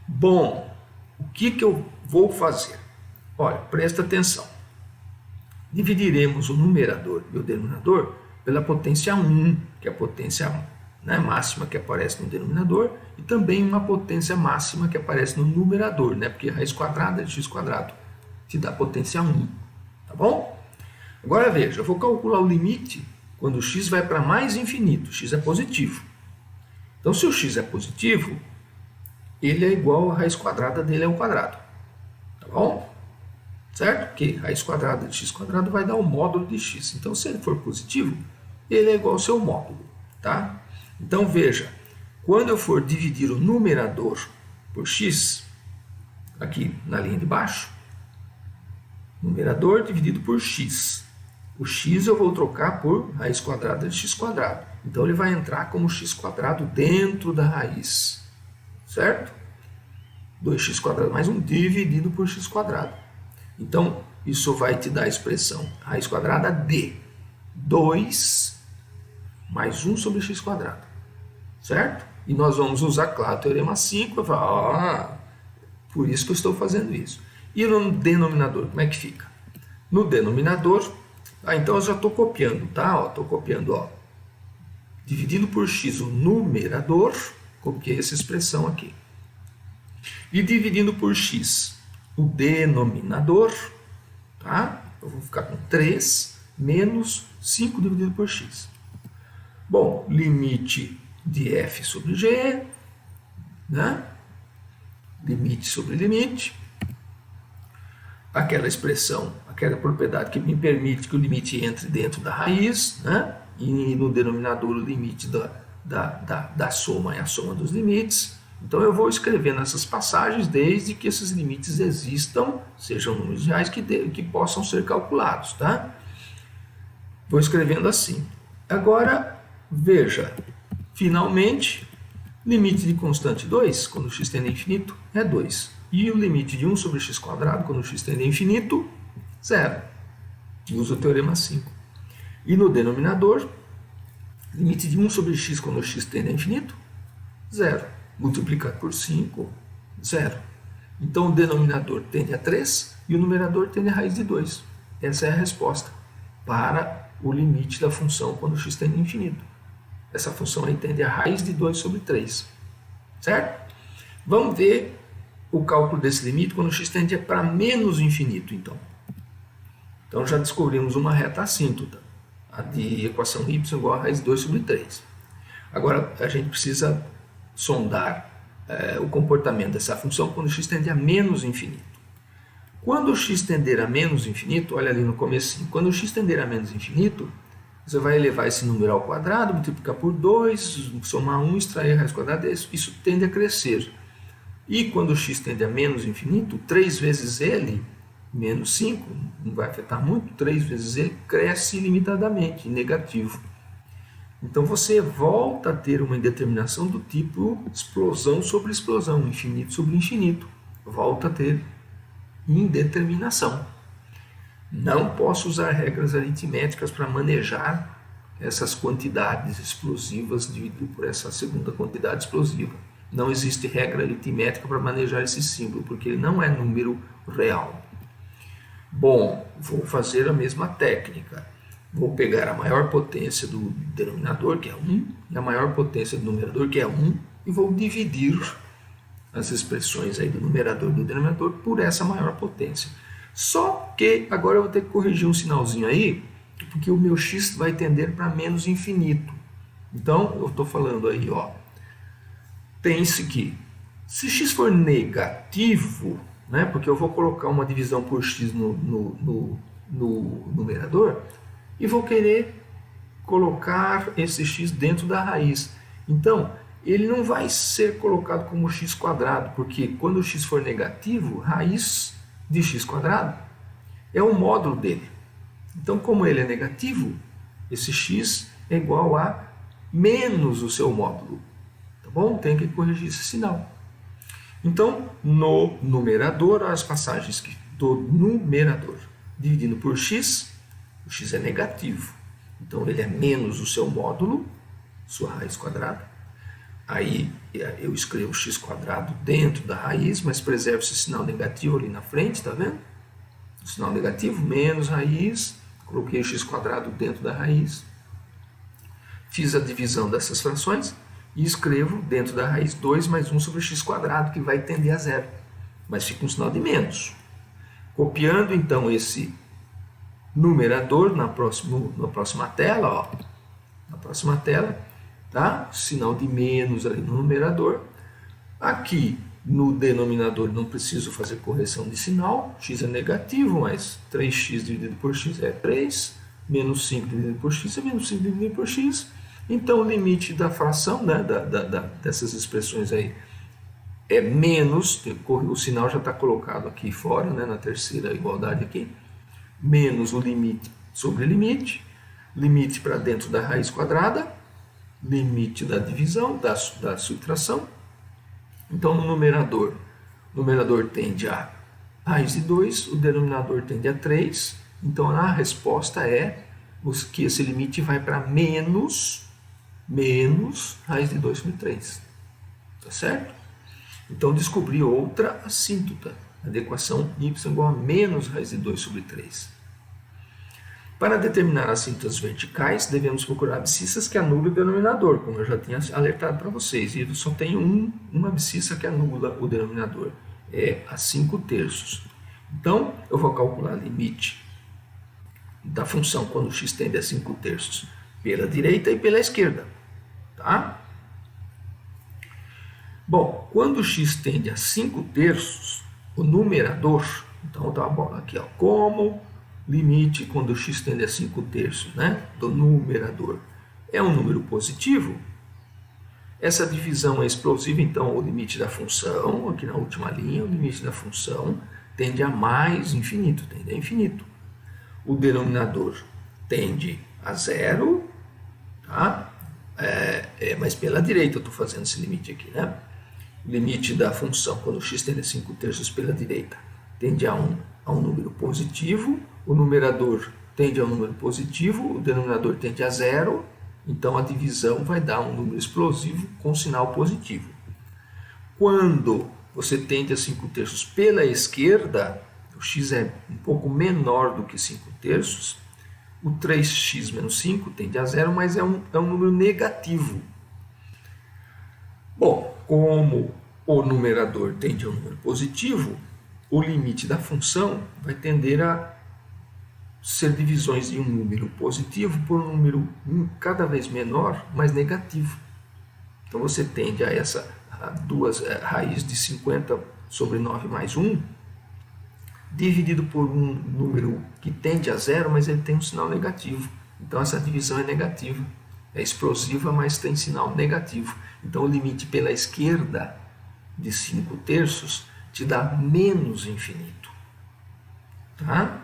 Bom, o que eu vou fazer? Olha, presta atenção. Dividiremos o numerador e o denominador pela potência 1, que é a potência, né, máxima que aparece no denominador, e também uma potência máxima que aparece no numerador, né, porque a raiz quadrada de x² te dá potência 1, tá bom? Agora veja, eu vou calcular o limite quando o x vai para mais infinito, x é positivo. Então se o x é positivo, ele é igual a raiz quadrada dele ao quadrado, tá bom? Certo? Porque raiz quadrada de x² vai dar o módulo de x. Então, se ele for positivo, ele é igual ao seu módulo, tá? Então, veja, quando eu for dividir o numerador por x, aqui na linha de baixo, numerador dividido por x. O x eu vou trocar por raiz quadrada de x². Então, ele vai entrar como x² dentro da raiz, certo? 2x² mais 1 dividido por x². Então, isso vai te dar a expressão raiz quadrada de 2 mais 1 sobre x², certo? E nós vamos usar, claro, o teorema 5, vai falar, por isso que eu estou fazendo isso. E no denominador, como é que fica? No denominador, então eu já estou copiando, tá? Estou copiando, dividindo por x o numerador, copiei essa expressão aqui. E dividindo por x o denominador, tá? Eu vou ficar com 3 menos 5 dividido por x. Bom, limite de f sobre g, né? Limite sobre limite. Aquela expressão, aquela propriedade que me permite que o limite entre dentro da raiz, né? E no denominador o limite da soma é a soma dos limites. Então eu vou escrevendo essas passagens desde que esses limites existam, sejam números reais que possam ser calculados, tá? Vou escrevendo assim. Agora, veja, finalmente, limite de constante 2, quando x tende a infinito, é 2. E o limite de 1 sobre x², quando x tende a infinito, 0. Usa o teorema 5. E no denominador, limite de 1 sobre x quando x tende a infinito, 0. Multiplicado por 5, 0. Então o denominador tende a 3 e o numerador tende a raiz de 2. Essa é a resposta para o limite da função quando x tende a infinito. Essa função aí tende a raiz de 2 sobre 3. Certo? Vamos ver o cálculo desse limite quando x tende para menos infinito, então. Então já descobrimos uma reta assíntota, a de equação y igual a raiz de 2 sobre 3. Agora a gente precisa sondar o comportamento dessa função quando x tende a menos infinito. Quando x tender a menos infinito, olha ali no comecinho, quando x tender a menos infinito, você vai elevar esse número ao quadrado, multiplicar por 2, somar 1, extrair a raiz quadrada, isso tende a crescer. E quando x tende a menos infinito, 3 vezes ele, menos 5, não vai afetar muito, 3 vezes ele cresce ilimitadamente, negativo. Então você volta a ter uma indeterminação do tipo explosão sobre explosão, infinito sobre infinito. Volta a ter indeterminação. Não posso usar regras aritméticas para manejar essas quantidades explosivas dividido por essa segunda quantidade explosiva. Não existe regra aritmética para manejar esse símbolo, porque ele não é número real. Bom, vou fazer a mesma técnica. Vou pegar a maior potência do denominador, que é 1, e a maior potência do numerador, que é 1, e vou dividir as expressões aí do numerador e do denominador por essa maior potência. Só que agora eu vou ter que corrigir um sinalzinho aí, porque o meu x vai tender para menos infinito. Então, eu estou falando aí, ó, pense que se x for negativo, né, porque eu vou colocar uma divisão por x no numerador, e vou querer colocar esse x dentro da raiz. Então, ele não vai ser colocado como x², porque quando o x for negativo, raiz de x² é o módulo dele. Então, como ele é negativo, esse x é igual a menos o seu módulo. Tá bom? Tem que corrigir esse sinal. Então, no numerador, as passagens do numerador dividindo por x, o x é negativo. Então, ele é menos o seu módulo, sua raiz quadrada. Aí, eu escrevo x² dentro da raiz, mas preservo esse sinal negativo ali na frente, tá vendo? O sinal negativo, menos raiz, coloquei x² dentro da raiz. Fiz a divisão dessas frações e escrevo dentro da raiz 2 mais 1 sobre x², que vai tender a zero. Mas fica um sinal de menos. Copiando, então, esse numerador na próxima tela, ó, na próxima tela, tá? Sinal de menos ali no numerador. Aqui no denominador não preciso fazer correção de sinal, x é negativo, mas 3x dividido por x é 3, menos 5 dividido por x é menos 5 dividido por x. Então o limite da fração, né, dessas expressões aí é menos, o sinal já está colocado aqui fora, né, na terceira igualdade aqui, menos o limite sobre limite, limite para dentro da raiz quadrada, limite da divisão, da subtração. Então, no numerador, o numerador tende a raiz de 2, o denominador tende a 3. Então, a resposta é que esse limite vai para menos raiz de 2 sobre 3. Tá certo? Então, descobri outra assíntota, a da equação y igual a menos raiz de 2 sobre 3. Para determinar as assíntotas verticais, devemos procurar abscissas que anulam o denominador, como eu já tinha alertado para vocês. E só tem uma abscissa que anula o denominador, é a 5/3. Então, eu vou calcular o limite da função quando x tende a 5/3 pela direita e pela esquerda. Tá? Bom, quando x tende a 5/3, o numerador, então tá aqui, ó, como limite quando x tende a 5/3, né, do numerador é um número positivo, Essa divisão é explosiva, então o limite da função, aqui na última linha, o limite da função tende a mais infinito, tende a infinito. O denominador tende a zero, tá? Mas pela direita eu estou fazendo esse limite aqui, né? O limite da função, quando x tende a 5/3 pela direita, tende a um número positivo, o numerador tende a um número positivo, o denominador tende a zero, então a divisão vai dar um número explosivo com sinal positivo. Quando você tende a 5/3 pela esquerda, o x é um pouco menor do que 5/3, o 3x menos 5 tende a zero, mas é um número negativo. Bom, como o numerador tende a um número positivo, o limite da função vai tender a ser divisões de um número positivo por um número cada vez menor, mas negativo. Então você tende a duas raiz de 50/9 mais 1, dividido por um número que tende a zero, mas ele tem um sinal negativo. Então essa divisão é negativa. É explosiva, mas tem sinal negativo. Então o limite pela esquerda de 5/3 te dá menos infinito. Tá?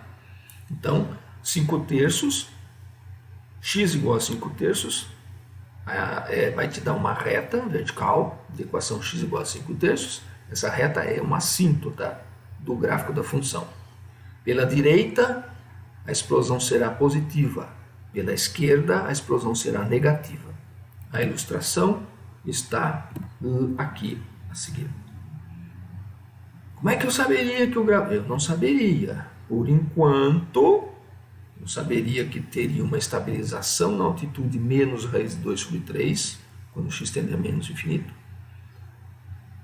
Então, 5/3, x igual a 5/3, vai te dar uma reta vertical de equação x igual a 5/3. Essa reta é uma assíntota do gráfico da função. Pela direita, a explosão será positiva. Pela esquerda, a explosão será negativa. A ilustração está aqui a seguir. Como é que eu saberia que o gráfico... Eu não saberia. Por enquanto, eu saberia que teria uma estabilização na altitude menos raiz de 2/3, quando x tende a menos infinito.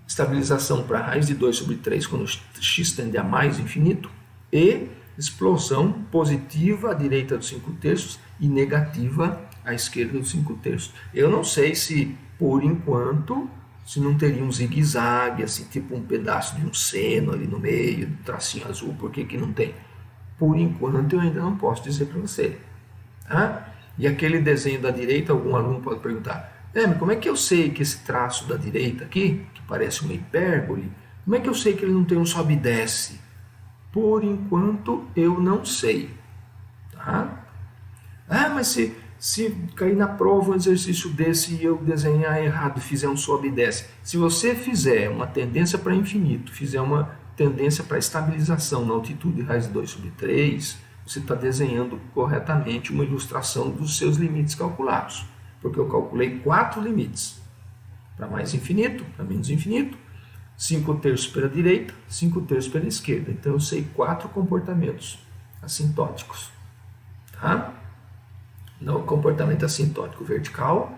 Estabilização para raiz de 2/3, quando x tende a mais infinito. E explosão positiva à direita do 5/3 e negativa à esquerda do 5/3. Eu não sei se, por enquanto, se não teria um zigue-zague, assim, tipo um pedaço de um seno ali no meio, do tracinho azul, por que não tem? Por enquanto eu ainda não posso dizer para você. Tá? E aquele desenho da direita, algum aluno pode perguntar, mas como é que eu sei que esse traço da direita aqui, que parece uma hipérbole, como é que eu sei que ele não tem um sobe e desce? Por enquanto eu não sei. Tá? Mas se cair na prova um exercício desse e eu desenhar errado, fizer um sobe e desce. Se você fizer uma tendência para infinito, fizer uma tendência para estabilização na altitude raiz de 2/3, você está desenhando corretamente uma ilustração dos seus limites calculados. Porque eu calculei 4 limites. Para mais infinito, para menos infinito, 5/3 pela direita, 5/3 pela esquerda. Então eu sei 4 comportamentos assintóticos. Tá? No comportamento assintótico vertical,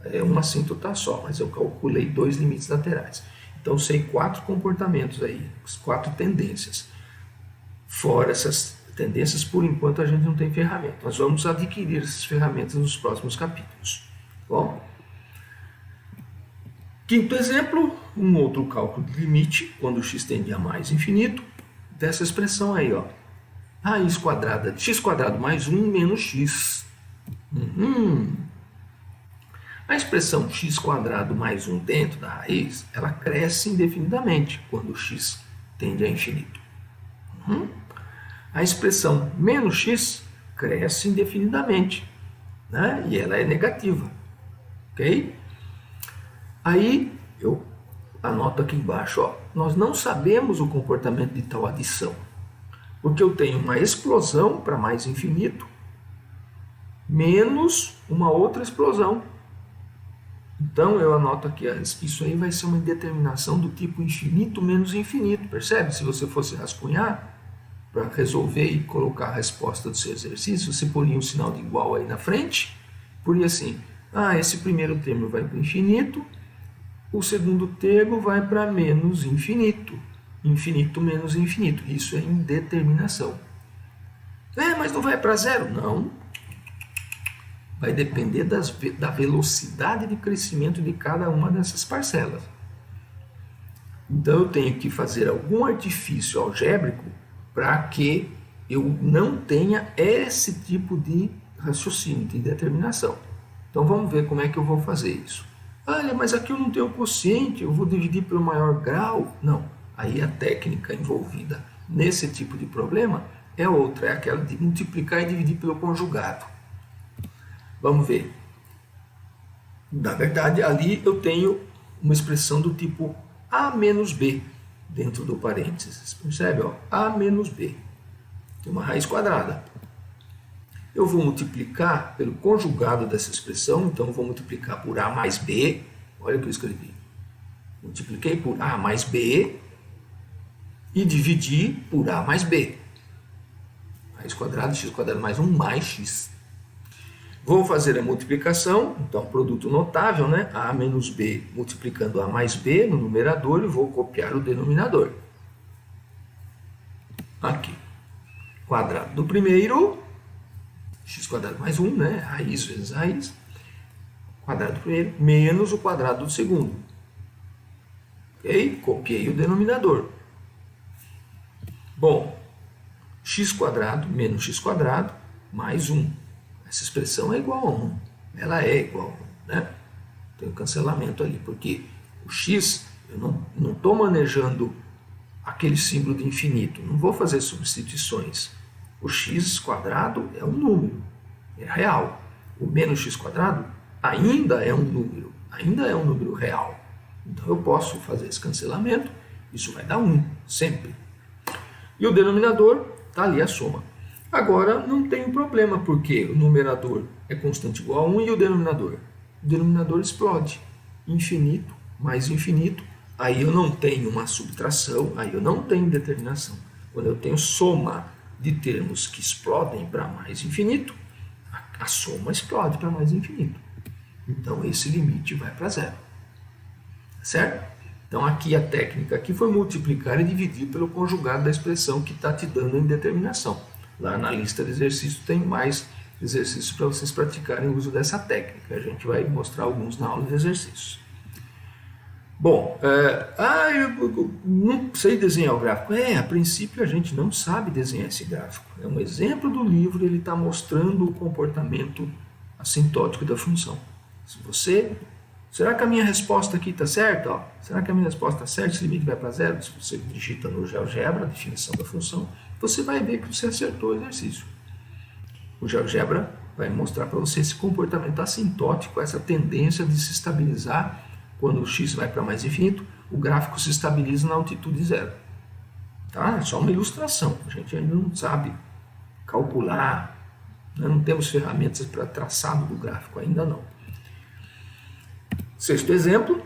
é uma assíntota só, mas eu calculei 2 limites laterais. Então, eu sei 4 comportamentos aí, 4 tendências. Fora essas tendências, por enquanto a gente não tem ferramenta. Nós vamos adquirir essas ferramentas nos próximos capítulos. Bom, quinto exemplo, um outro cálculo de limite, quando x tende a mais infinito, dessa expressão aí, ó. Raiz quadrada de x² mais 1 menos x. A expressão x² mais 1 dentro da raiz, ela cresce indefinidamente quando x tende a infinito. A expressão menos x cresce indefinidamente, né? E ela é negativa. Ok? Aí eu anoto aqui embaixo, ó, nós não sabemos o comportamento de tal adição, porque eu tenho uma explosão para mais infinito menos uma outra explosão. Então eu anoto aqui, isso aí vai ser uma indeterminação do tipo infinito menos infinito, percebe? Se você fosse rascunhar para resolver e colocar a resposta do seu exercício, você poria um sinal de igual aí na frente, poria assim, esse primeiro termo vai para o infinito, o segundo termo vai para menos infinito, infinito menos infinito, isso é indeterminação. Mas não vai para zero? Não. Vai depender da velocidade de crescimento de cada uma dessas parcelas. Então eu tenho que fazer algum artifício algébrico para que eu não tenha esse tipo de raciocínio, de determinação. Então vamos ver como é que eu vou fazer isso. Olha, mas aqui eu não tenho quociente, eu vou dividir pelo maior grau. Não, aí a técnica envolvida nesse tipo de problema é outra, é aquela de multiplicar e dividir pelo conjugado. Vamos ver. Na verdade, ali eu tenho uma expressão do tipo A menos B dentro do parênteses. Percebe? Ó? A menos B. Tem uma raiz quadrada. Eu vou multiplicar pelo conjugado dessa expressão, então eu vou multiplicar por A mais B. Olha o que eu escrevi. Multipliquei por A mais B e dividi por A mais B. Raiz quadrada, x quadrado mais 1 mais x. Vou fazer a multiplicação, então produto notável, né? A menos B multiplicando A mais B no numerador e vou copiar o denominador. Aqui. Quadrado do primeiro, x quadrado mais 1, né? Raiz vezes raiz. Quadrado do primeiro menos o quadrado do segundo. Ok? Copiei o denominador. Bom, x quadrado menos x quadrado mais 1. Essa expressão é igual a 1. Ela é igual a 1, né? Tem um cancelamento ali, porque o x, eu não estou manejando aquele símbolo de infinito. Não vou fazer substituições. O x quadrado é um número, é real. O menos x quadrado ainda é um número real. Então eu posso fazer esse cancelamento, isso vai dar 1, sempre. E o denominador está ali a soma. Agora não tem problema, porque o numerador é constante igual a 1 e o denominador explode. Infinito mais infinito, aí eu não tenho uma subtração, aí eu não tenho determinação. Quando eu tenho soma de termos que explodem para mais infinito, a soma explode para mais infinito. Então esse limite vai para zero. Certo? Então aqui a técnica aqui foi multiplicar e dividir pelo conjugado da expressão que está te dando a indeterminação. Lá na lista de exercícios tem mais exercícios para vocês praticarem o uso dessa técnica. A gente vai mostrar alguns na aula de exercícios. Bom, eu não sei desenhar o gráfico. A princípio a gente não sabe desenhar esse gráfico. É um exemplo do livro, ele está mostrando o comportamento assintótico da função. Se você... Será que a minha resposta aqui está certa? Será que a minha resposta está certa? Esse limite vai para zero? Se você digita no GeoGebra a definição da função, você vai ver que você acertou o exercício. O GeoGebra vai mostrar para você esse comportamento assintótico, essa tendência de se estabilizar quando o x vai para mais infinito, o gráfico se estabiliza na altitude zero. Tá? É só uma ilustração, a gente ainda não sabe calcular, não temos ferramentas para traçado do gráfico, ainda não. Sexto exemplo,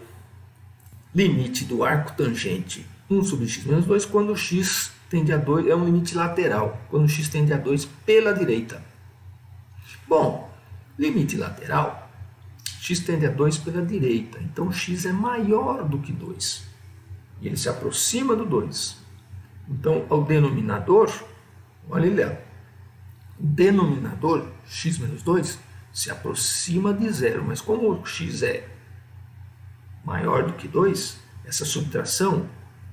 limite do arco tangente 1 sobre x menos 2 quando o x tende a 2, é um limite lateral, quando o x tende a 2 pela direita. Bom, limite lateral, x tende a 2 pela direita, então x é maior do que 2, e ele se aproxima do 2. Então, o denominador, olha ele lá, o denominador, x menos 2, se aproxima de zero, mas como o x é maior do que 2, essa subtração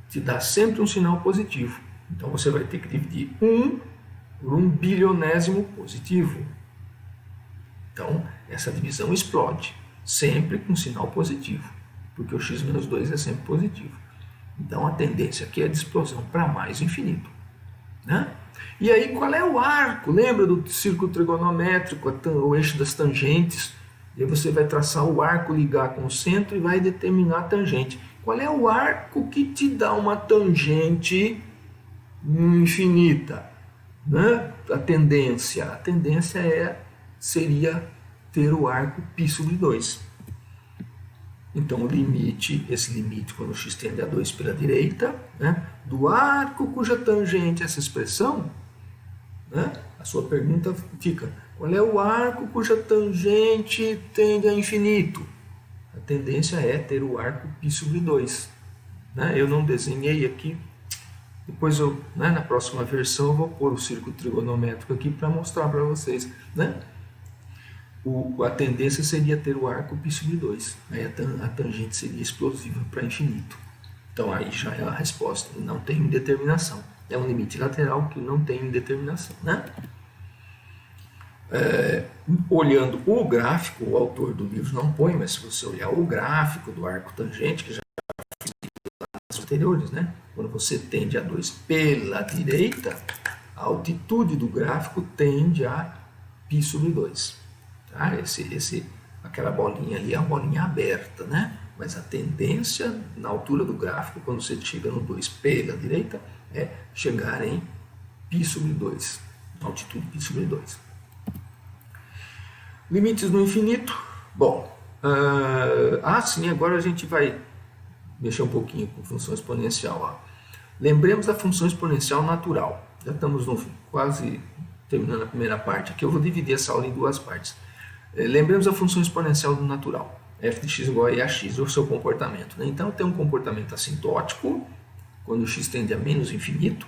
te dá sempre um sinal positivo. Então você vai ter que dividir 1 por 1 bilionésimo positivo. Então essa divisão explode, sempre com sinal positivo, porque o x menos 2 é sempre positivo. Então a tendência aqui é de explosão para mais infinito. Né? E aí qual é o arco? Lembra do círculo trigonométrico, o eixo das tangentes? E aí você vai traçar o arco, ligar com o centro e vai determinar a tangente. Qual é o arco que te dá uma tangente infinita? Né? A tendência seria ter o arco π sobre 2. Então o limite, esse limite quando o x tende a 2 pela direita, né, do arco cuja tangente é essa expressão, né, a sua pergunta fica: qual é o arco cuja tangente tende a infinito? A tendência é ter o arco π sobre 2. Né? Eu não desenhei aqui, depois na próxima versão eu vou pôr o círculo trigonométrico aqui para mostrar para vocês. Né? A tendência seria ter o arco π sobre 2. Aí a tangente seria explosiva para infinito. Então aí já é a resposta, não tem indeterminação. É um limite lateral que não tem indeterminação. Né? Olhando o gráfico, o autor do livro não põe, mas se você olhar o gráfico do arco tangente, que já fiz anteriores, né? Quando você tende a 2 pela direita, a altitude do gráfico tende a π sobre 2. Tá? Aquela bolinha ali é uma bolinha aberta, né? Mas a tendência na altura do gráfico, quando você chega no 2 pela direita, é chegar em π sobre 2, altitude π sobre 2. Limites no infinito. Bom, sim, agora a gente vai mexer um pouquinho com função exponencial. Ó. Lembremos da função exponencial natural. Já estamos quase terminando a primeira parte aqui. Eu vou dividir essa aula em duas partes. Lembremos da função exponencial do natural. F de x igual a e a x, o seu comportamento. Né? Então, tem um comportamento assintótico. Quando x tende a menos infinito,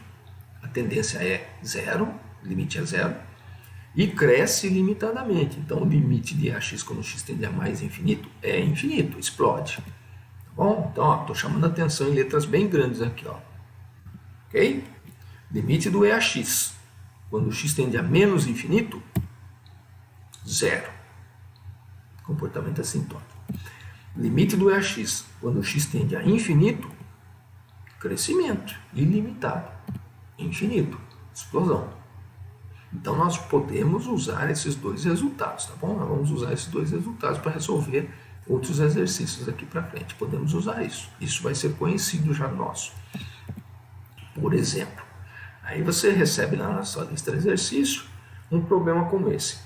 a tendência é zero, o limite é zero. E cresce ilimitadamente. Então, o limite de ax quando x tende a mais infinito é infinito, explode. Tá bom? Então, estou chamando a atenção em letras bem grandes aqui. Ó. Ok? Limite do EAX. Quando x tende a menos infinito, zero. Comportamento assintótico. Limite do EAX. Quando x tende a infinito, crescimento ilimitado. Infinito. Explosão. Então, nós podemos usar esses dois resultados, tá bom? Nós vamos usar esses dois resultados para resolver outros exercícios aqui para frente. Podemos usar isso. Isso vai ser conhecido já nosso. Por exemplo, aí você recebe lá na sua lista de exercício um problema como esse.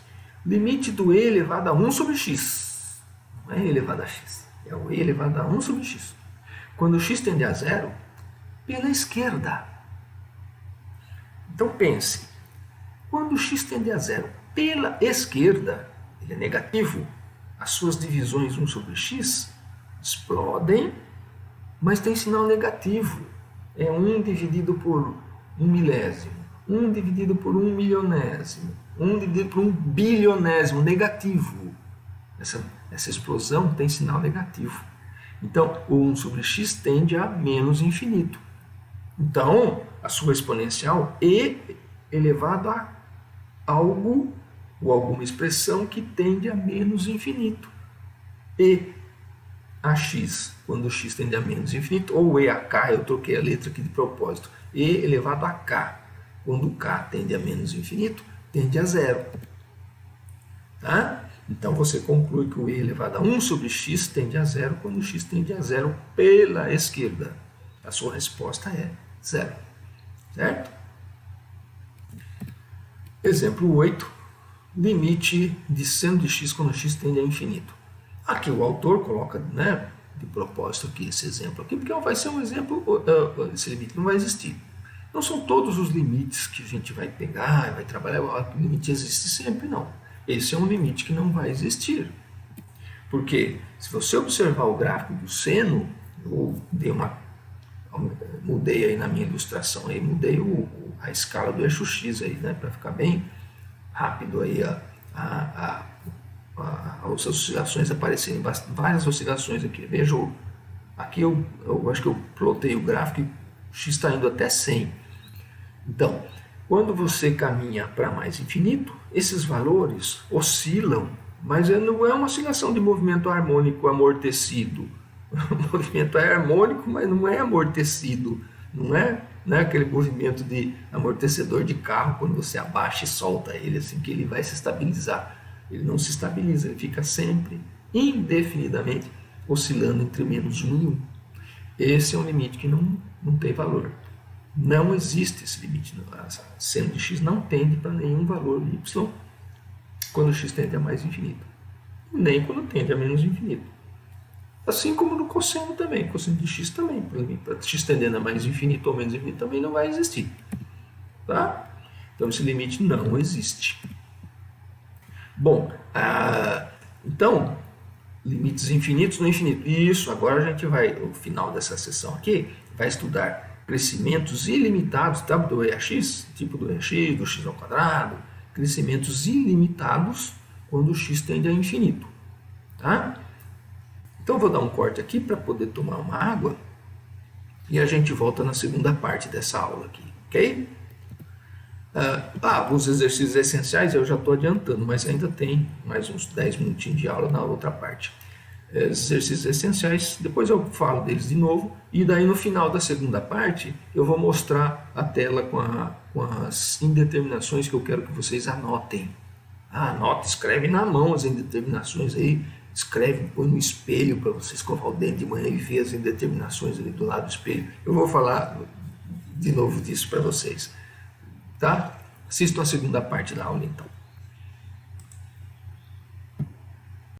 Limite do e elevado a 1 sobre x. Não é e elevado a x, é o e elevado a 1 sobre x. Quando x tende a zero, pela esquerda. Então, pense. Quando x tende a zero pela esquerda, ele é negativo, as suas divisões 1 sobre x explodem, mas tem sinal negativo. É 1 dividido por 1 milésimo, 1 dividido por 1 milionésimo, 1 dividido por 1 bilionésimo, negativo. Essa explosão tem sinal negativo. Então, o 1 sobre x tende a menos infinito. Então, a sua exponencial e elevado a algo ou alguma expressão que tende a menos infinito. E a x, quando x tende a menos infinito, ou e a k, eu troquei a letra aqui de propósito, e elevado a k, quando k tende a menos infinito, tende a zero. Tá? Então você conclui que o e elevado a 1 sobre x tende a zero quando x tende a zero pela esquerda. A sua resposta é zero. Certo? Exemplo 8, limite de seno de x quando x tende a infinito. Aqui o autor coloca, né, de propósito aqui esse exemplo aqui, porque vai ser um exemplo, esse limite não vai existir. Não são todos os limites que a gente vai pegar, vai trabalhar, o limite existe sempre, não. Esse é um limite que não vai existir. Porque se você observar o gráfico do seno, eu mudei aí na minha ilustração, aí mudei a escala do eixo X aí, né, para ficar bem rápido aí as oscilações aparecerem, várias oscilações aqui. Veja, aqui eu acho que eu plotei o gráfico e X está indo até 100. Então, quando você caminha para mais infinito, esses valores oscilam, mas não é uma oscilação de movimento harmônico amortecido. O movimento é harmônico, mas não é amortecido. Não é aquele movimento de amortecedor de carro, quando você abaixa e solta ele, assim que ele vai se estabilizar. Ele não se estabiliza, ele fica sempre, indefinidamente, oscilando entre menos 1 e 1. Esse é um limite que não tem valor. Não existe esse limite. Seno de x não tende para nenhum valor de y quando x tende a mais infinito. Nem quando tende a menos infinito. Assim como no cosseno também. Cosseno de x também. Para x tendendo a mais infinito ou menos infinito também não vai existir. Tá? Então esse limite não existe. Bom, então, limites infinitos no infinito. Isso, agora a gente vai, no final dessa sessão aqui, vai estudar crescimentos ilimitados, tá? Do EAX, tipo do EAX, do x ao quadrado, crescimentos ilimitados quando o x tende a infinito. Tá? Então eu vou dar um corte aqui para poder tomar uma água e a gente volta na segunda parte dessa aula aqui, ok? Alguns exercícios essenciais eu já estou adiantando, mas ainda tem mais uns 10 minutinhos de aula na outra parte. Exercícios essenciais, depois eu falo deles de novo, e daí no final da segunda parte eu vou mostrar a tela com as indeterminações que eu quero que vocês anotem. Anota, escreve na mão as indeterminações aí, escreve, põe no espelho para você escovar o dente de manhã e ver as indeterminações ali do lado do espelho. Eu vou falar de novo disso para vocês. Tá? Assistam a segunda parte da aula então.